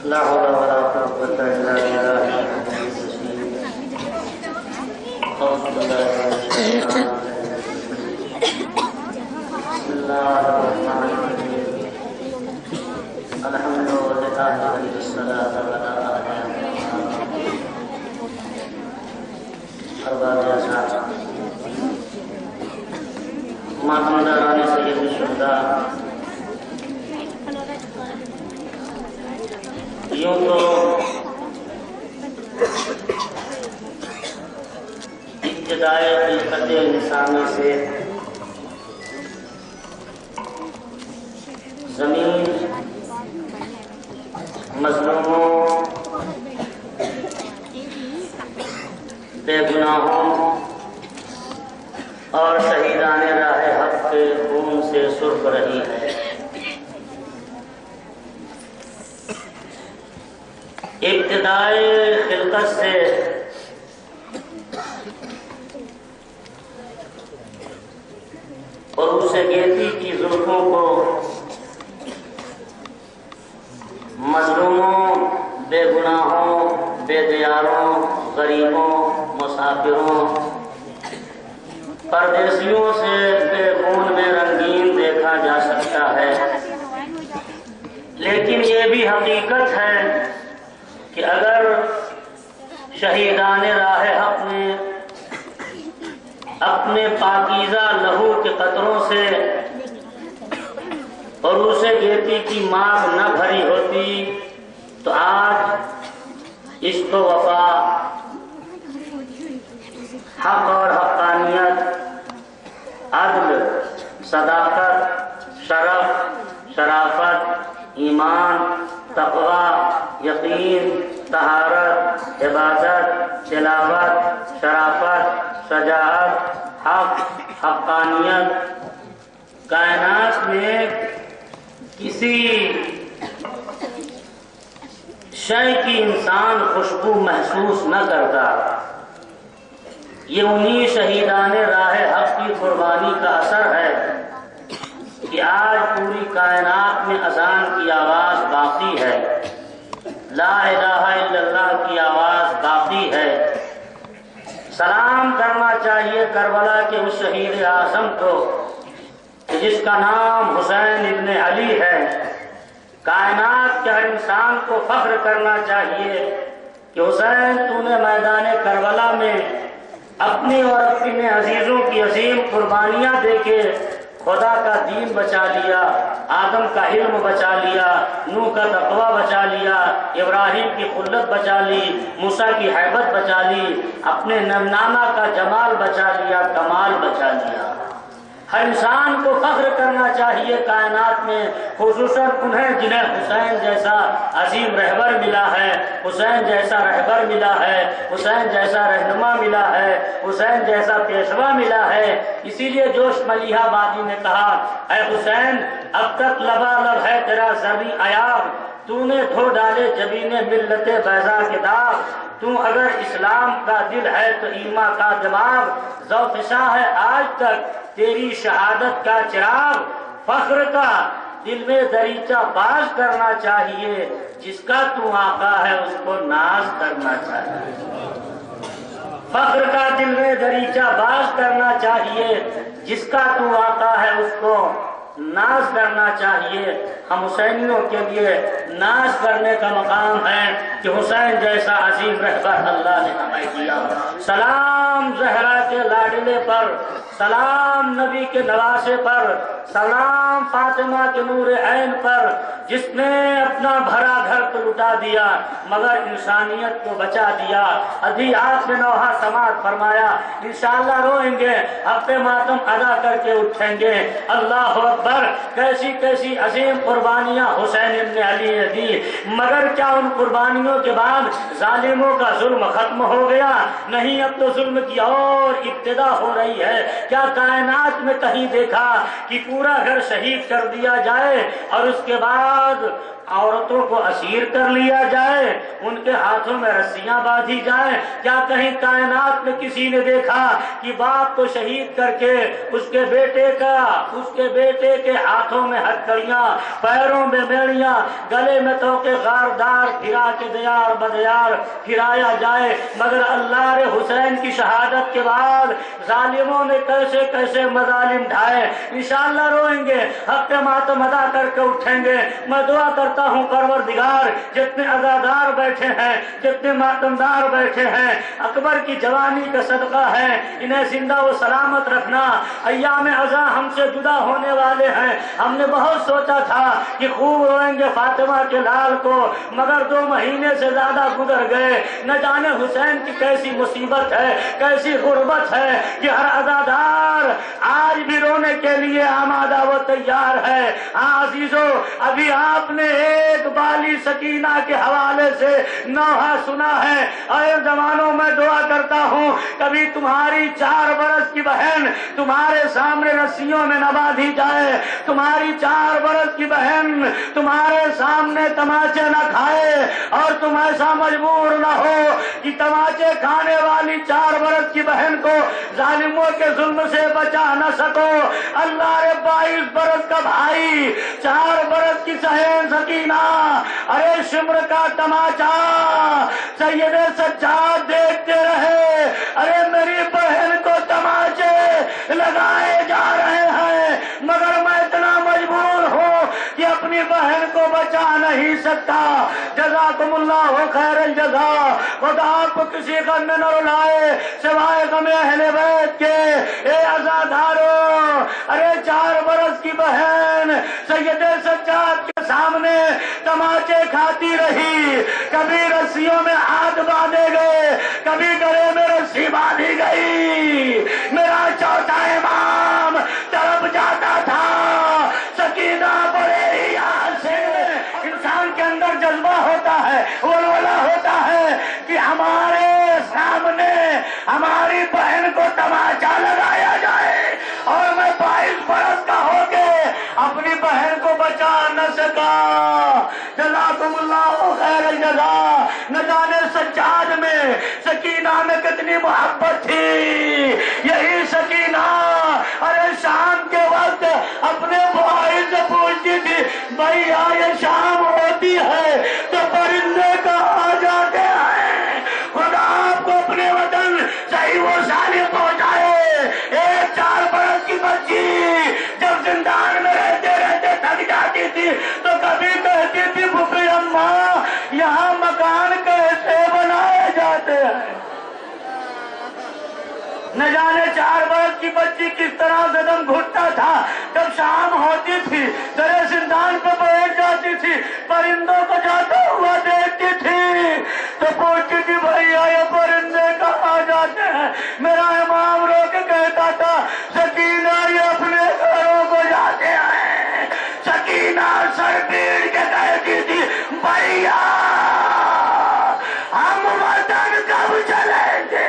لا حول ولا قوة إلا بالله أعوذ بالله من الشيطان بسم الله الرحمن الرحيم الحمد لله ولي الصلاة والسلام أرباب أصحاب ماتمداران سید الشہداء یوں تو ابتدائے خلقت انسانی سے زمین مظلوموں بے گناہوں اور شہیدان راہ حق کے خون سے سرخ رہی ہے۔ ابتدائے خلقت سے عروس گیتی کی زلفوں کو مظلوموں، بے گناہوں، بے دیاروں، غریبوں، مسافروں، پردیسیوں سے بے خون میں رنگین دیکھا جا سکتا ہے، لیکن یہ بھی حقیقت ہے کہ اگر شہیدان راہ حق نے اپنے پاکیزہ لہو کے قطروں سے عروس گیتی کی مانگ نہ بھری ہوتی تو آج عشق و وفا، حق اور حقانیت، عدل، صداقت، شرف، شرافت، ایمان، تقوی، یقین، طہارت، عبادت، تلاوت، شرافت، شجاعت، حق، حقانیت، کائنات میں کسی شے کی انسان خوشبو محسوس نہ کرتا، یہ انہی شہیدان راہ حق کی قربانی کا اثر ہے کہ آج پوری کائنات میں اذان کی آواز باقی ہے، لا الہ الا اللہ کی آواز باقی ہے۔ سلام کرنا چاہیے کربلا کے اس شہید اعظم کو جس کا نام حسین ابن علی ہے۔ کائنات کے ہر انسان کو فخر کرنا چاہیے کہ حسین تو نے میدان کربلا میں اپنی اور اپنے عزیزوں کی عظیم قربانیاں دے کے خدا کا دین بچا لیا، آدم کا علم بچا لیا، نوح کا تقوی بچا لیا، ابراہیم کی خلت بچا لی، موسیٰ کی ہیبت بچا لی، اپنے نانا کا جمال بچا لیا، کمال بچا لیا۔ ہر انسان کو فخر کرنا چاہیے کائنات میں، خصوصاً انہیں جنہیں حسین جیسا عظیم رہبر ملا ہے، حسین جیسا رہبر ملا ہے، حسین جیسا رہنما ملا ہے، حسین جیسا پیشوا ملا ہے۔ اسی لیے جوش ملیحہ بادی نے کہا، اے حسین اب تک لبالب ہے تیرا زرعی ایاب، تو نے دھو ڈالے جبین ملت بیضا کے داغ، تو اگر اسلام کا دل ہے تو ایمان کا دماغ، ذوق شاہ ہے آج تک تیری شہادت کا چراغ، فخر کا دل میں دریچہ باز کرنا چاہیے، جس کا تو آقا ہے اس کو ناز کرنا چاہیے۔ فخر کا دل میں دریچہ باز کرنا چاہیے، جس کا تو آقا ہے اس کو ناز کرنا چاہیے۔ ہم حسینیوں کے لیے ناز کرنے کا مقام ہے کہ حسین جیسا عظیم رہبر اللہ نے ہمیں دیا۔ سلام زہرا کے لاڈلے پر، سلام نبی کے نواسے پر، سلام فاطمہ کے نور عین پر، جس نے اپنا بھرا گھر تو لٹا دیا مگر انسانیت کو بچا دیا۔ ابھی آج میں نوحہ سماعت فرمایا، انشاءاللہ روئیں گے، ہفتے ماتم ادا کر کے اٹھیں گے۔ اللہ اکبر، کیسی کیسی عظیم قربانیاں حسین ابن علی نے دی، مگر کیا ان قربانیوں کے بعد ظالموں کا ظلم ختم ہو گیا؟ نہیں، اب تو ظلم کی اور ابتدا ہو رہی ہے۔ کیا کائنات میں کہیں دیکھا کہ پورا گھر شہید کر دیا جائے اور اس کے بعد عورتوں کو اسیر کر لیا جائے، ان کے ہاتھوں میں رسیاں باندھی جائیں؟ کیا کہیں کائنات میں کسی نے دیکھا کہ باپ کو شہید کر کے اس کے بیٹے کے ہاتھوں میں ہتھکڑیاں، پیروں میں بیڑیاں، گلے میں توقے غاردار پھرا کے دیار بدیار پھرایا جائے؟ مگر اللہ رے حسین کی شہادت کے بعد ظالموں نے کیسے کیسے مظالم ڈھائے۔ انشاءاللہ روئیں گے، حق ماتم ادا کر کے اٹھیں گے۔ میں دعا کرتا ہوں پروردگار جتنے عزادار بیٹھے ہیں، جتنے ماتمدار بیٹھے ہیں، اکبر کی جوانی کا صدقہ ہے، انہیں زندہ و سلامت رکھنا۔ ایام عزا ہم سے جدا ہونے والے ہیں، ہم نے بہت سوچا تھا کہ خوب روئیں گے فاطمہ کے لال کو، مگر 2 مہینے سے زیادہ گزر گئے۔ نہ جانے حسین کی کیسی مصیبت ہے، کیسی غربت ہے کہ ہر عزادار آج بھی رونے کے لیے آمادہ و تیار ہے۔ ہاں عزیزو، ابھی آپ نے ایک بالی سکینہ کے حوالے سے نوحہ سنا ہے۔ اے زمانوں میں دعا کرتا ہوں کبھی تمہاری 4 برس کی بہن تمہارے سامنے رسیوں میں نہ باندھی جائے، تمہاری 4 برس کی بہن تمہارے سامنے تماچے نہ کھائے اور تم ایسا مجبور نہ ہو کہ تماچے کھانے والی 4 برس کی بہن کو ظالموں کے ظلم سے بچا نہ سکو۔ اللہ رے 22 برس کا بھائی، 4 برس کی سہین سکینہ، ارے شمر کا تماچا سید سجاد دیکھتے رہے۔ ارے میری بہن کو تماچے لگائے جا رہے ہیں، مگر میں اتنا مجبور ہوں کہ اپنی بہن کو بچا نہیں سکتا۔ جزاکم اللہ خیر الجزا۔ خدا آپ کو کسی غم میں نہ رلائے سوائے غم اہل بیت کے۔ اے عزادارو، ارے 4 برس کی بہن سید سجاد کے سامنے تماچے کھاتی رہی، کبھی رسیوں میں ہاتھ باندھے گئے، کبھی گلے میں رسی باندھی گئی۔ میرا چوتھا امام تڑپ جاتا تھا۔ سکینہ بڑے ہی یاد سے انسان کے اندر جذبہ ہوتا ہے، ولولہ ہوتا ہے کہ ہمارے سامنے ہماری بہن کو تماچا لگایا جائے اور میں 22 برس کا ہو کے اپنی بہن کو بچا نہ سکا۔ جزاکم اللہ خیر الجزا۔ نہ جانے سجاد میں سکینہ میں کتنی محبت تھی۔ یہی سکینہ ارے شام کے وقت اپنے بھائی سے پوچھتی تھی، بھیا یہ شام ہوتی ہے تو پرندے کہاں جاتے ہیں؟ خدا آپ کو اپنے وطن صحیح و سالم پہنچائے۔ ایک 4 برس کی بچی جب زندان میں رہتے رہتے تھک جاتی تھی تو کبھی کہتی تھی، پھوپھی اماں یہاں مکان کیسے بنائے جاتے ہیں؟ نہ جانے 4 برس کی بچی کس طرح سے دم گھٹتا تھا جب شام ہوتی تھی، درے زندان پہ بیٹھ جاتی تھی، پرندوں کو جاتا ہوا دیکھتی تھی تو پوچھتی تھی، بھیا یہ پرندے کہاں جاتے ہیں؟ میرا امام رو کے کہتا تھا، سکینہ یہ اپنے گھروں کو جاتے ہیں۔ سکینہ سر پیڑ کے کہتی تھی، بھیا ہم وطن کب چلیں گے؟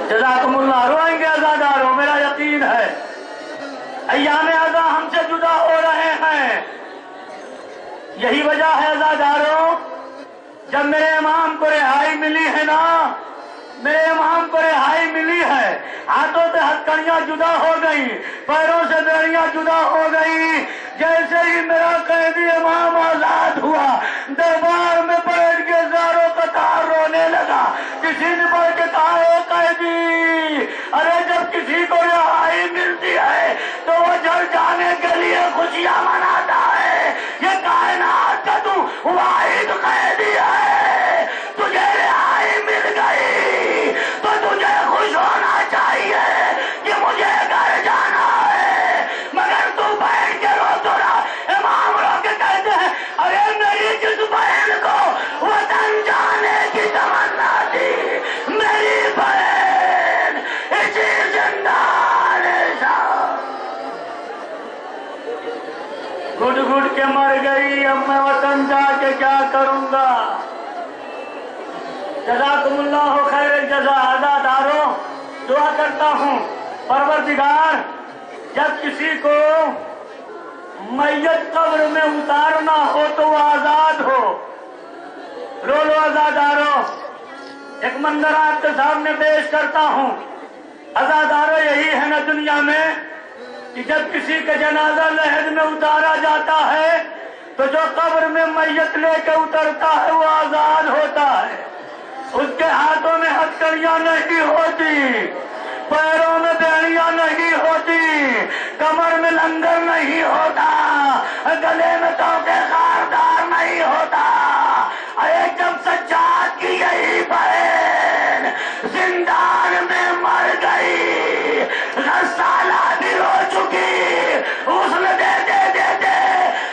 جزاکم اللہ۔ روئیں گے عزاداروں، میرا یقین ہے ایام عزا ہم سے جدا ہو رہے ہیں۔ یہی وجہ ہے عزاداروں، جب میرے امام کو رہائی ملی ہے نا، میرے امام کو رہائی ملی ہے، ہاتھوں سے ہتھکڑیاں جدا ہو گئی، پیروں سے بیڑیاں جدا ہو گئی، جیسے ہی میرا قیدی امام آزاد ہوا دربار میں بیٹھ کے زاروں قطار رونے لگا۔ کسی نے بڑھ کے کہا، اے قیدی، ارے جب کسی کو رہائی ملتی ہے تو وہ جل جانے کے لیے خوشیاں مناتا ہے۔ یہ کائنات کا تو واحد قیدی ہے، تجھے رہائی مل گئی تو تجھے خوش ہونا چاہیے کہ مجھے گھر جانا ہے، مگر تو بیٹھ کے رو تو رہا۔ امام رو کے کہتے ہیں، ارے میری جس بہن کو وطن جانے کی تمنا تھی، میری بہن اسی زندان گھٹ گھٹ کے مر گئی، اب میں وطن جا کے کیا کروں گا؟ جزاکم اللہ خیر الجزا۔ عزاداروں، دعا کرتا ہوں پروردگار جب کسی کو میت قبر میں اتارنا ہو تو وہ آزاد ہو. رو لو عزادارو. ایک منظر آپ کے سامنے پیش کرتا ہوں. عزادارو یہی ہے نا دنیا میں کہ جب کسی کا جنازہ لحد میں اتارا جاتا ہے تو جو قبر میں میت لے کے اترتا ہے وہ آزاد ہوتا ہے. اس کے ہاتھوں میں ہتکڑیاں نہیں ہوتی، پیروں میں بیڑیاں نہیں ہوتی، کمر میں لنگر نہیں ہوتا، گلے میں توقے خاردار نہیں ہوتا. ارے جب سجاد کی یہی بہن زندان میں مر گئی، غسالہ بھی رو چکی، غسل دیتے دیتے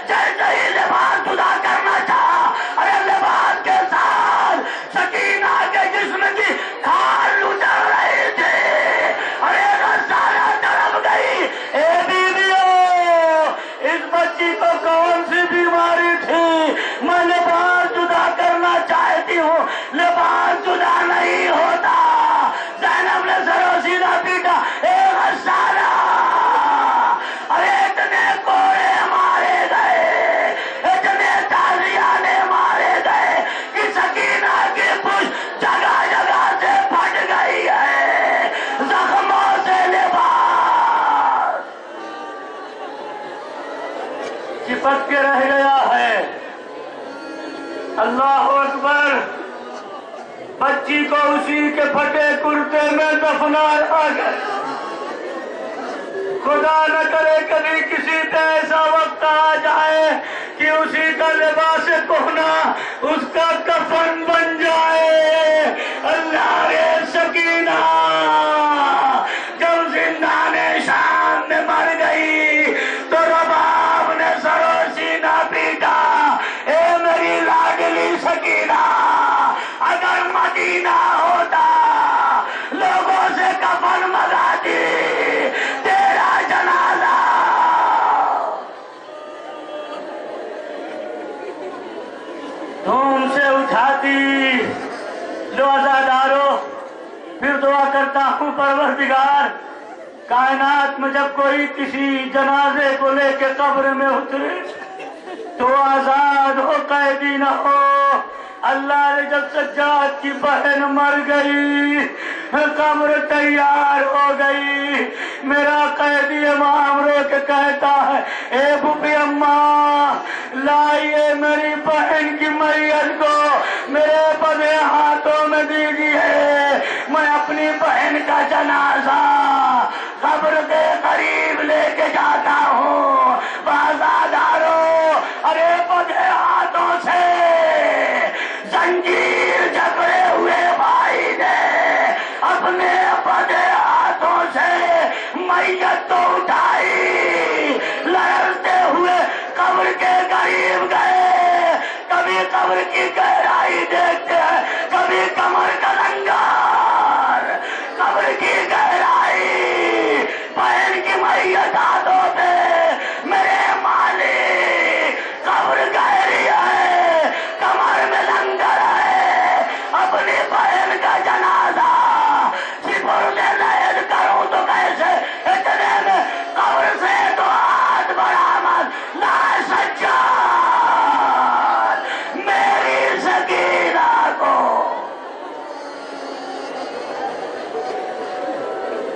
جیسے ہی لباس جدا کرنا چاہا، ارے لباس کے ساتھ سکینہ کے جسم کی کھال اتر رہی تھی. ارے غسالہ تڑپ گئی. اے بیویو، اس بچی کو کون سی بیماری تھی؟ میں لباس جدا کرنا چاہتی ہوں، لباس جدا نہیں ہوتا. زینب نے سرو سیدھا پیٹا. اے غسالہ، ارے اتنے کوڑے مارے گئے، اتنے تازیانے مارے گئے کہ سکینہ کی پشت جگہ جگہ سے پھٹ گئی ہے، زخموں سے لباس چپک کے رہ گیا ہے. اللہ اکبر. بچی کو اسی کے پھٹے کرتے میں دفنایا گیا. خدا نہ کرے کبھی کسی پہ ایسا وقت آ جائے کہ اسی کا لباس کہنا اس کا کفن بن جائے. اللہ رے سکینہ جب زندان شام میں مر گئی تو رباب نے سرو سینہ پیٹا. اے میری لاڈلی سکینہ، اگر مدینہ ہوتا لوگوں سے کفن منگاتی، تیرا جنازہ دھوم سے اٹھاتی. لو عزادارو، پھر دعا کرتا ہوں پروردگار کائنات میں جب کوئی کسی جنازے کو لے کے قبر میں اترے تو آزاد ہو، قیدی نہ ہو. اللہ نے جب سجاد کی بہن مر گئی، قبر تیار ہو گئی، میرا قیدی امام رو کے کہتا ہے اے بھوپی اماں لائیے میری بہن کی میت کو میرے بدے ہاتھوں میں دیجیے، میں اپنی بہن کا جنازہ قبر کے قریب لے کے جاتا ہوں. بازادارو، ارے بدے ہاتھوں سے زنجیر جکڑے ہوئے بھائی نے اپنے بدے ہاتھوں سے میت تو اٹھائی، لڑتے ہوئے قبر کے قریب گئے. کبھی قبر کی گہرائی دیکھتے ہیں، کبھی کمر کا لنگر، قبر کی گہرائی، بہن کی میت ہاتھوں پہ. میرے مالک، قبر گہری ہے، کمر میں لنگر ہے، اپنی بہن کا جنازہ سپرد لحد کروں تو کیسے؟ اتنے میں قبر سے تو ہاتھ برآمد، لا سجاد میری سکینہ کو.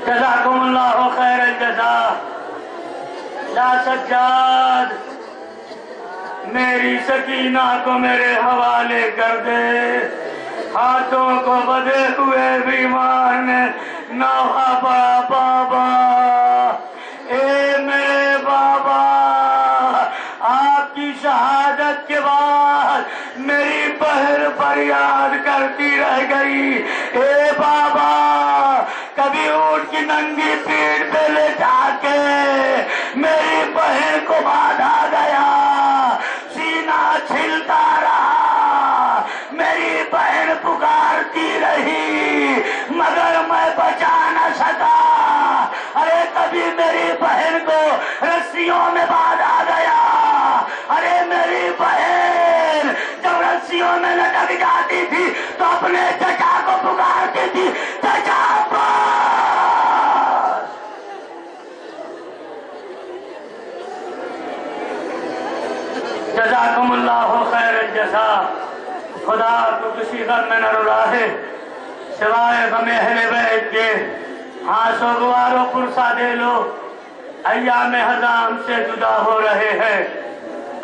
جزاکم اللہ خیر الجزا. لا سجاد میری سکینہ کو میرے حوالے کر دے. ہاتھوں کو بدے ہوئے بیمار نے نوحہ پڑا. بابا، اے میرے بابا، آپ کی شہادت کے بعد میری بہن فریاد کرتی رہ گئی. اے بابا، کبھی اونٹ کی ننگی پیٹھ پہ لے جا کے میری بہن کو باندھا گیا، سینہ چھلتا رہا، میری بہن پکارتی رہی مگر میں بچا نہ سکا. ارے کبھی میری بہن کو رسیوں میں باندھا گیا. ارے میری بہن جب رسیوں میں لٹک جاتی تھی تو اپنے چچا کو پکارتی تھی، چچا خدا کو کسی غم میں نہ رلائے سوائے غم اہل بیت کے. ہاں سوگوارو پرسا دے لو ایام حزام سے جدا ہو رہے ہیں.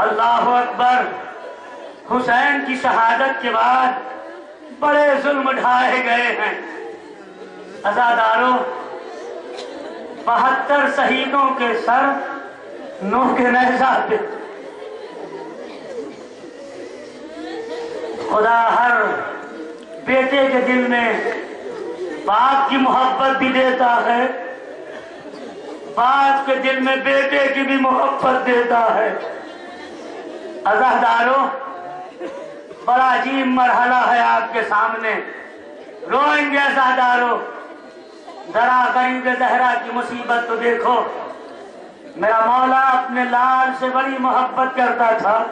اللہ اکبر. حسین کی شہادت کے بعد بڑے ظلم ڈھائے گئے ہیں. عزاداروں 72 شہیدوں کے سر نوح کے نیزہ پہ. خدا ہر بیٹے کے دل میں باپ کی محبت بھی دیتا ہے، باپ کے دل میں بیٹے کی بھی محبت دیتا ہے. عزاداروں بڑا عجیب مرحلہ ہے آپ کے سامنے. روئیں گے عزاداروں. ذرا غریب زہرا کی مصیبت تو دیکھو. میرا مولا اپنے لال سے بڑی محبت کرتا تھا.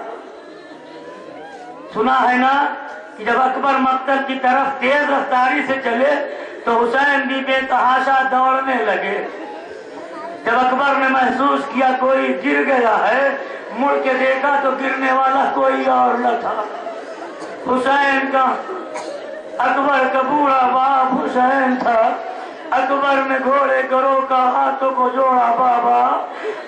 سنا ہے نا کہ جب اکبر مقتل کی طرف تیز رفتاری سے چلے تو حسین بھی بے تحاشا دوڑنے لگے. جب اکبر نے محسوس کیا کوئی گر گیا ہے، مڑ کے دیکھا تو گرنے والا کوئی اور نہ تھا. حسین کا اکبر کا بوڑھا باپ حسین تھا. اکبر نے گھوڑے گرو کا ہاتھوں کو جوڑا. بابا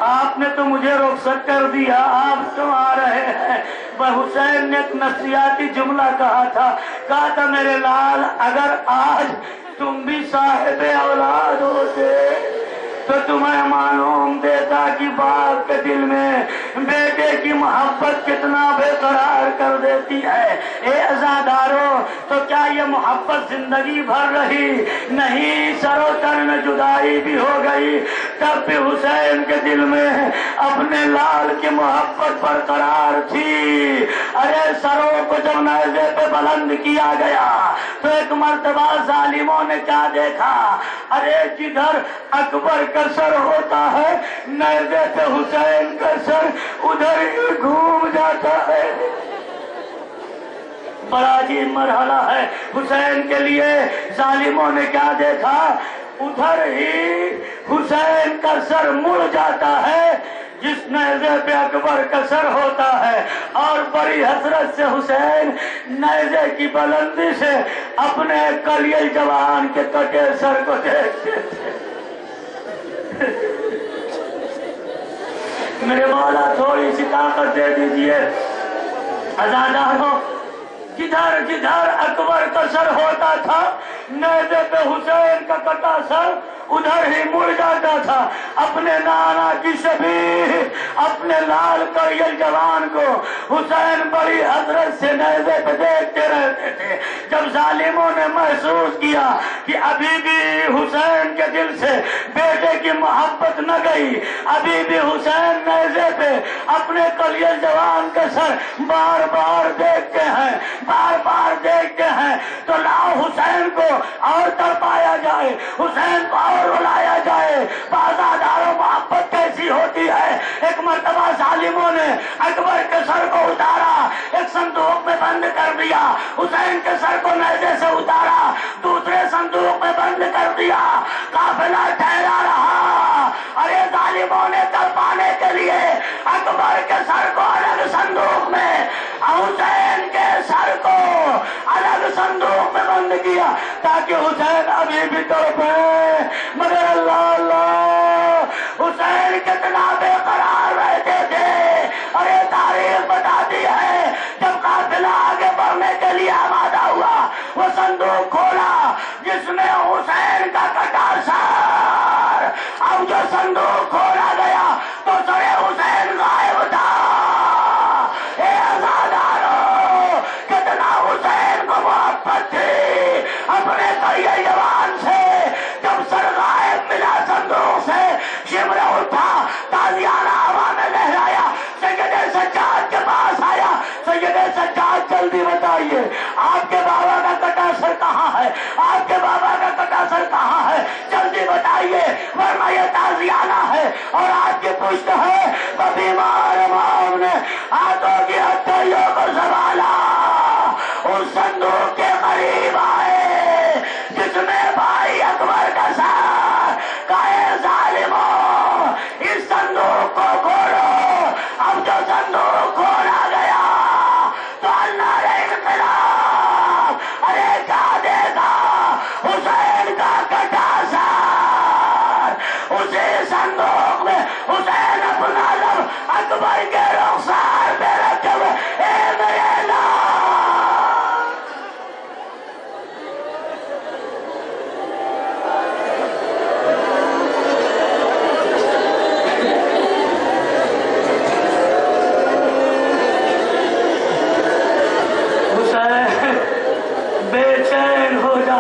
آپ نے تو مجھے رخصت کر دیا، آپ کیوں آ رہے ہیں؟ حسین نے ایک نفسیاتی جملہ کہا تھا میرے لال اگر آج تم بھی صاحب اولاد ہوتے تو تمہیں معلوم دیتا کہ باپ کے دل میں بیٹے کی محبت کتنا بے قرار کر دیتی ہے. اے عزاداروں تو کیا یہ محبت زندگی بھر رہی؟ نہیں. سر و تن میں جدائی بھی ہو گئی تب بھی حسین کے دل میں اپنے لال کی محبت برقرار تھی. ارے سروں کو جب نیزے پہ بلند کیا گیا تو ایک مرتبہ ظالموں نے کیا دیکھا؟ ارے جدھر اکبر کا سر ہوتا ہے نیزے پہ حسین کا سر ادھر ہی گھوم جاتا ہے. بڑا عجیب مرحلہ ہے حسین کے لیے. ظالموں نے کیا دیکھا؟ ادھر ہی حسین کا سر مڑ جاتا ہے جس نیزے پہ اکبر کا سر ہوتا ہے. اور بڑی حسرت سے حسین نیزے کی بلندی سے اپنے کلیل جوان کے کٹے سر کو دیکھتے تھے. میرے مولا تھوڑی سی طاقت دے دیجئے. عزاداروں جدھر جدھر اکبر کا سر ہوتا تھا نیزے پہ حسین کا کٹا سر ادھر ہی مڑ جاتا تھا. اپنے نانا کی شبیہ اپنے لال کریل جوان کو حسین بڑی حسرت سے نیزے پہ دیکھتے رہتے تھے. جب ظالموں نے محسوس کیا کہ ابھی بھی حسین کے دل سے بیٹے کی محبت نہ گئی، ابھی بھی حسین نیزے پہ اپنے کلیل جوان کا سر بار بار دیکھتے ہیں، بار بار دیکھتے ہیں، تو لاؤ حسین کو اور تڑپایا جائے، حسین کو اور رلایا جائے. عزاداروں محبت کیسی ہوتی ہے. ایک مرتبہ ظالموں نے اکبر کے سر کو اتارا، ایک صندوق میں بند کر دیا. حسین کے سر کو نیزے سے اتارا، دوسرے صندوق میں بند کر دیا. قافلہ ٹھہرا رہا. ارے ظالموں نے تڑپانے کے لیے اکبر کے سر کو الگ صندوق میں، حسین کے سر کو الگ صندوق میں بند کیا تاکہ حسین ابھی بھی تڑپے. مگر اللہ اللہ حسین کتنا بے قرار رہتے تھے. ارے تاریخ بتاتی ہے جب قافلہ آگے بڑھنے کے لیے آمادہ ہوا وہ صندوق کھولا جس میں حسین کا کٹا سر. اب جو صندوق کھولا گیا تو سر حسین غائب تھا. اے عزاداروں کتنا حسین کو محبت تھی اپنے کریل جوان سے. جب سر غائب ملا صندوق سے شمر اٹھا، تازیانہ ہوا میں لہرایا، سید سجاد کے پاس آیا. سید سجاد جلدی بتائیے آپ کے بابا کا کٹا سر کہاں ہے؟ آپ کے بابا کا کٹا سر کہاں ہے؟ جلدی بتائیے ورنہ یہ تازیانہ ہے اور آپ کی پشت ہے. تو بیمار امام نے ہاتھوں کی ہتھیلیوں کو سنبھالا، اس صندوق کے قریب آئے جس میں بھائی اکبر کا سر. کہے ظالموں اس صندوق کو کھولو. اب جو صندوق کھولا گیا تو اللہ نے انقلاب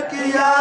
کیا